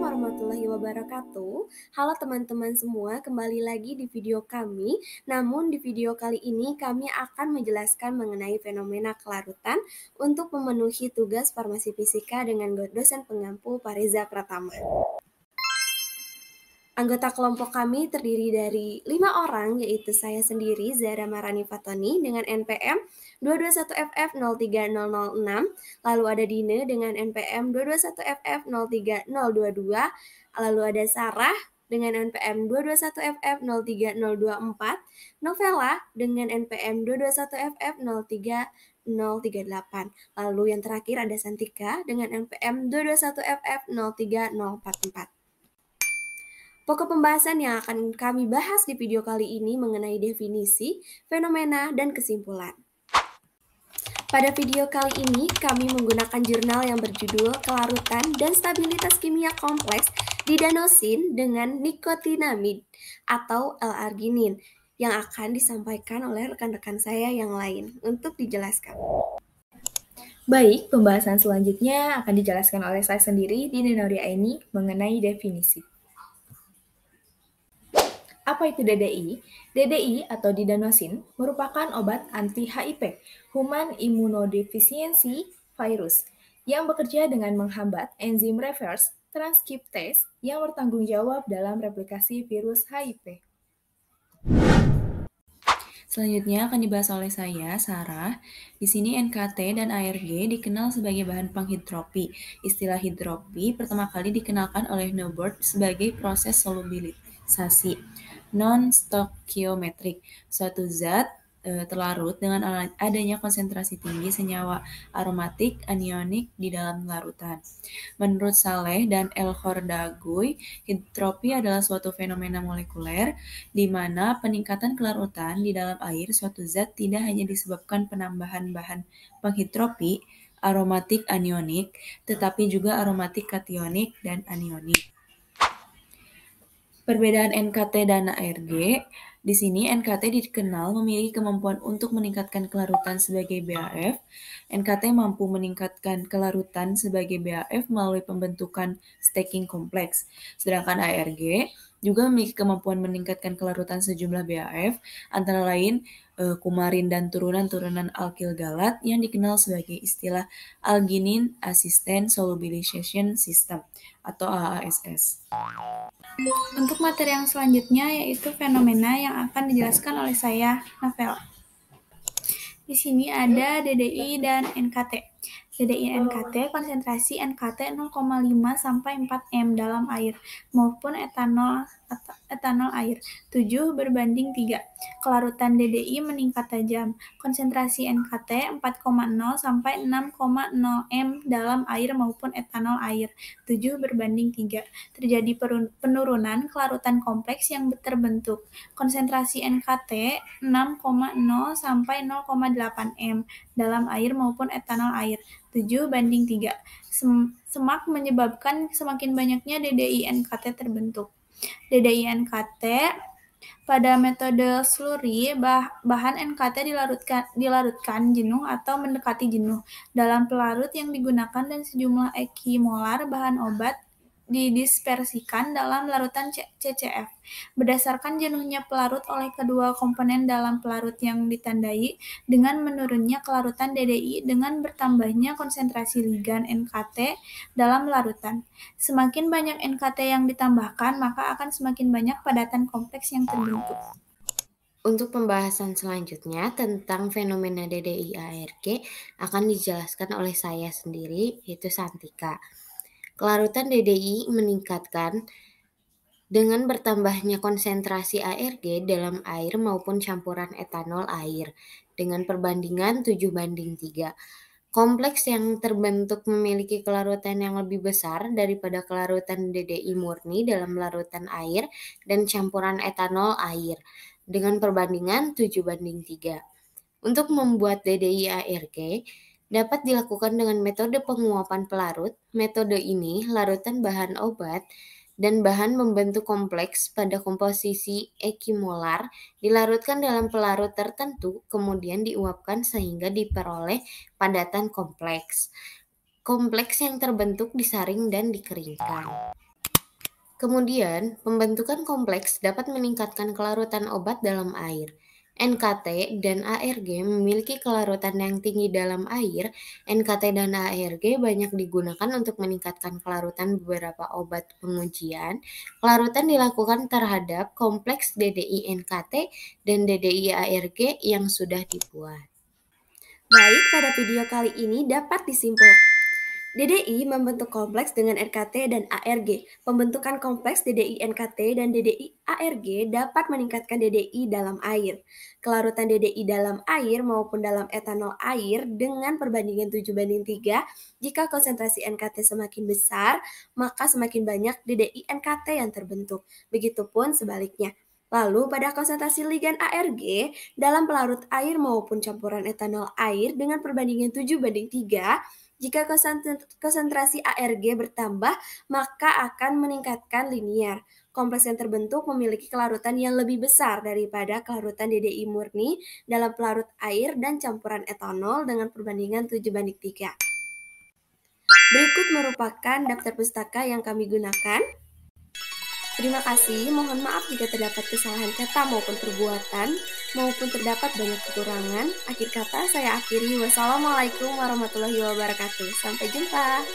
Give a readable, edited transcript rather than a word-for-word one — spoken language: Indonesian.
warahmatullahi wabarakatuh. Halo teman-teman semua, kembali lagi di video kami. Namun di video kali ini kami akan menjelaskan mengenai fenomena kelarutan untuk memenuhi tugas farmasi fisika dengan dosen pengampu Pariza Pratama. Anggota kelompok kami terdiri dari 5 orang, yaitu saya sendiri, Zahra Marani Fatoni, dengan NPM 221FF03006, lalu ada Dine dengan NPM 221FF03022, lalu ada Sarah dengan NPM 221FF03024, Novela dengan NPM 221FF03038, lalu yang terakhir ada Santika dengan NPM 221FF03044. Pokok pembahasan yang akan kami bahas di video kali ini mengenai definisi, fenomena, dan kesimpulan. Pada video kali ini, kami menggunakan jurnal yang berjudul Kelarutan dan Stabilitas Kimia Kompleks Didanosin dengan Nikotinamid atau L-arginin yang akan disampaikan oleh rekan-rekan saya yang lain untuk dijelaskan. Baik, pembahasan selanjutnya akan dijelaskan oleh saya sendiri, Dina Nuria Aini, mengenai definisi. Apa itu DDI? DDI atau didanosin merupakan obat anti-HIV, Human Immunodeficiency Virus, yang bekerja dengan menghambat enzim reverse transkriptase yang bertanggung jawab dalam replikasi virus HIV. Selanjutnya akan dibahas oleh saya, Sarah. Di sini NKT dan ARG dikenal sebagai bahan penghidropi. Istilah hidropi pertama kali dikenalkan oleh Neubert sebagai proses solubilisasi non-stoichiometrik. Suatu zat terlarut dengan adanya konsentrasi tinggi senyawa aromatik anionik di dalam larutan. Menurut Saleh dan El Khordadui, hidropi adalah suatu fenomena molekuler di mana peningkatan kelarutan di dalam air suatu zat tidak hanya disebabkan penambahan bahan penghidropi aromatik anionik, tetapi juga aromatik kationik dan anionik. Perbedaan NKT dan ARG, di sini NKT dikenal memiliki kemampuan untuk meningkatkan kelarutan sebagai BAF. NKT mampu meningkatkan kelarutan sebagai BAF melalui pembentukan stacking kompleks. Sedangkan ARG juga memiliki kemampuan meningkatkan kelarutan sejumlah BAF, antara lain kumarin dan turunan-turunan alkil galat yang dikenal sebagai istilah Alginin Assisted Solubilization System atau AASS. Untuk materi yang selanjutnya yaitu fenomena yang akan dijelaskan oleh saya, Novela. Di sini ada DDI dan NKT. DDI NKT, konsentrasi NKT 0,5 sampai 4 m dalam air maupun etanol air 7 berbanding 3. Kelarutan DDI meningkat tajam. Konsentrasi NKT 4,0 sampai 6,0 m dalam air maupun etanol air 7 berbanding 3. Terjadi penurunan kelarutan kompleks yang terbentuk. Konsentrasi NKT 6,0 sampai 0,8 m dalam air maupun etanol air 7 banding 3. Semak menyebabkan semakin banyaknya DDI NKT terbentuk. DDI NKT pada metode slurry, bahan NKT dilarutkan jenuh atau mendekati jenuh dalam pelarut yang digunakan dan sejumlah ekimolar bahan obat didispersikan dalam larutan CCF. Berdasarkan jenuhnya pelarut oleh kedua komponen dalam pelarut yang ditandai dengan menurunnya kelarutan DDI dengan bertambahnya konsentrasi ligan NKT dalam larutan. Semakin banyak NKT yang ditambahkan, maka akan semakin banyak padatan kompleks yang terbentuk. Untuk pembahasan selanjutnya tentang fenomena DDI ARG akan dijelaskan oleh saya sendiri, yaitu Santika. Kelarutan DDI meningkatkan dengan bertambahnya konsentrasi ARG dalam air maupun campuran etanol air dengan perbandingan 7 banding 3. Kompleks yang terbentuk memiliki kelarutan yang lebih besar daripada kelarutan DDI murni dalam larutan air dan campuran etanol air dengan perbandingan 7 banding 3. Untuk membuat DDI ARG dapat dilakukan dengan metode penguapan pelarut. Metode ini, larutan bahan obat dan bahan membentuk kompleks pada komposisi ekimolar dilarutkan dalam pelarut tertentu, kemudian diuapkan sehingga diperoleh padatan kompleks. Kompleks yang terbentuk disaring dan dikeringkan. Kemudian, pembentukan kompleks dapat meningkatkan kelarutan obat dalam air. NKT dan ARG memiliki kelarutan yang tinggi dalam air. NKT dan ARG banyak digunakan untuk meningkatkan kelarutan beberapa obat pengujian. Kelarutan dilakukan terhadap kompleks DDI NKT dan DDI ARG yang sudah dibuat. Baik, pada video kali ini dapat disimpulkan DDI membentuk kompleks dengan NKT dan ARG. Pembentukan kompleks DDI NKT dan DDI ARG dapat meningkatkan DDI dalam air. Kelarutan DDI dalam air maupun dalam etanol air dengan perbandingan 7:3, jika konsentrasi NKT semakin besar, maka semakin banyak DDI NKT yang terbentuk. Begitupun sebaliknya. Lalu pada konsentrasi ligan ARG dalam pelarut air maupun campuran etanol air dengan perbandingan 7:3, jika konsentrasi ARG bertambah, maka akan meningkatkan linier. Kompleks yang terbentuk memiliki kelarutan yang lebih besar daripada kelarutan DDI murni dalam pelarut air dan campuran etanol dengan perbandingan 7:3. Berikut merupakan daftar pustaka yang kami gunakan. Terima kasih, mohon maaf jika terdapat kesalahan kata maupun perbuatan, maupun terdapat banyak kekurangan. Akhir kata saya akhiri, wassalamualaikum warahmatullahi wabarakatuh. Sampai jumpa.